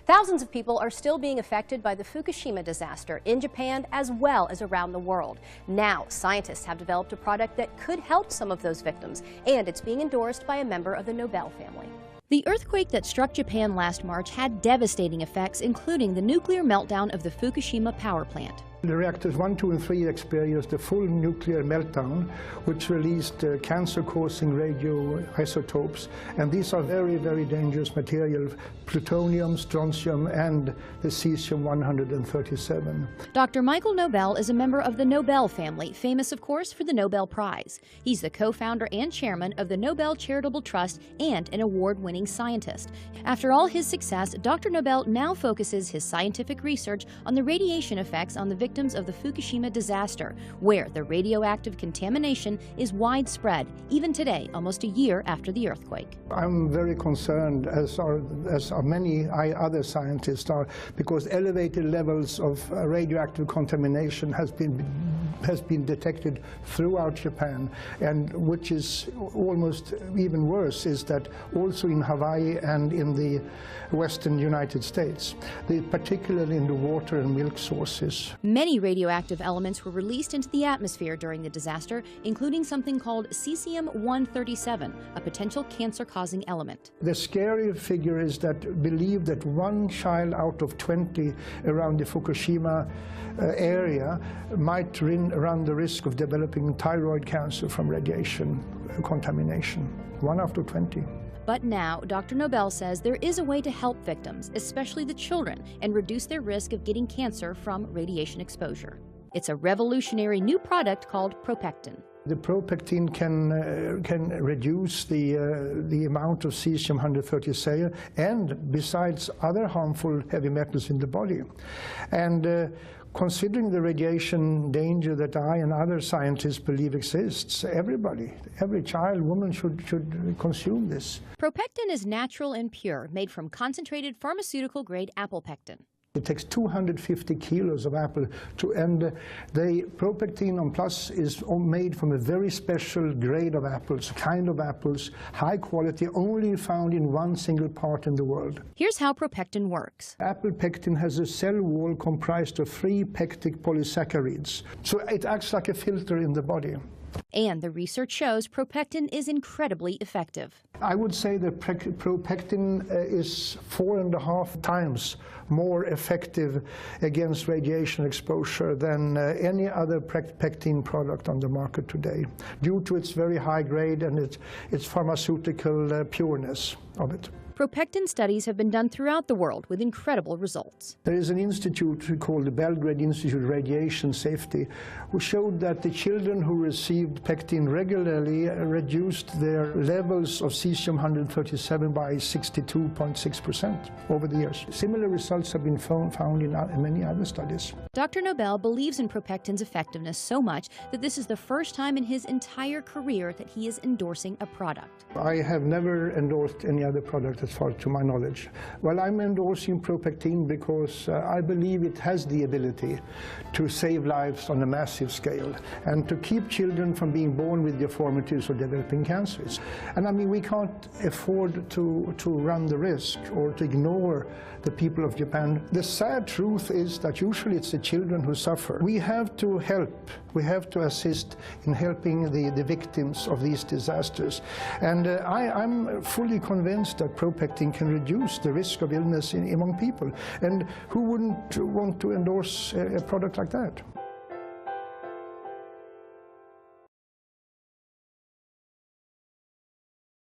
Thousands of people are still being affected by the Fukushima disaster in Japan as well as around the world. Now, scientists have developed a product that could help some of those victims, and it's being endorsed by a member of the Nobel family. The earthquake that struck Japan last March had devastating effects, including the nuclear meltdown of the Fukushima power plant. The reactors 1, 2, and 3 experienced a full nuclear meltdown, which released cancer-causing radioisotopes. And these are very, very dangerous material: plutonium, strontium, and the cesium-137. Dr. Michael Nobel is a member of the Nobel family, famous, of course, for the Nobel Prize. He's the co-founder and chairman of the Nobel Charitable Trust and an award-winning scientist. After all his success, Dr. Nobel now focuses his scientific research on the radiation effects on the victims of the Fukushima disaster, where the radioactive contamination is widespread, even today, almost a year after the earthquake. I'm very concerned, as are many other scientists are, because elevated levels of radioactive contamination has been detected throughout Japan, and which is almost even worse is that also in Hawaii and in the western United States, particularly in the water and milk sources. Many radioactive elements were released into the atmosphere during the disaster, including something called cesium-137, a potential cancer-causing element. The scary figure is that believe that 1 child out of 20 around the Fukushima area might run the risk of developing thyroid cancer from radiation contamination. 1 out of 20. But now, Dr. Nobel says there is a way to help victims, especially the children, and reduce their risk of getting cancer from radiation exposure. It's a revolutionary new product called ProPectin. The ProPectin can reduce the amount of cesium-137 and besides other harmful heavy metals in the body. And considering the radiation danger that I and other scientists believe exists, every child, woman should consume this. ProPectin is natural and pure, made from concentrated pharmaceutical-grade apple pectin. It takes 250 kilos of apple and the ProPectin on Plus is made from a very special grade of apples, high quality, only found in 1 single part in the world. Here's how ProPectin works. Apple pectin has a cell wall comprised of 3 pectic polysaccharides, so it acts like a filter in the body. And the research shows ProPectin is incredibly effective. I would say that ProPectin is 4.5 times more effective against radiation exposure than any other pectin product on the market today, due to its very high grade and its pharmaceutical pureness of it. ProPectin studies have been done throughout the world with incredible results. There is an institute called the Belgrade Institute of Radiation Safety, who showed that the children who received pectin regularly reduced their levels of cesium-137 by 62.6% over the years. Similar results have been found in many other studies. Dr. Nobel believes in ProPectin's effectiveness so much that this is the first time in his entire career that he is endorsing a product. I have never endorsed any other product as far to my knowledge. Well, I'm endorsing ProPectin because I believe it has the ability to save lives on a massive scale and to keep children from being born with deformities or developing cancers. And I mean, we can't afford to run the risk or to ignore the people of Japan. The sad truth is that usually it's the children who suffer. We have to help. We have to assist in helping the victims of these disasters. And I'm fully convinced that ProPectin can reduce the risk of illness among people. And who wouldn't want to endorse a product like that?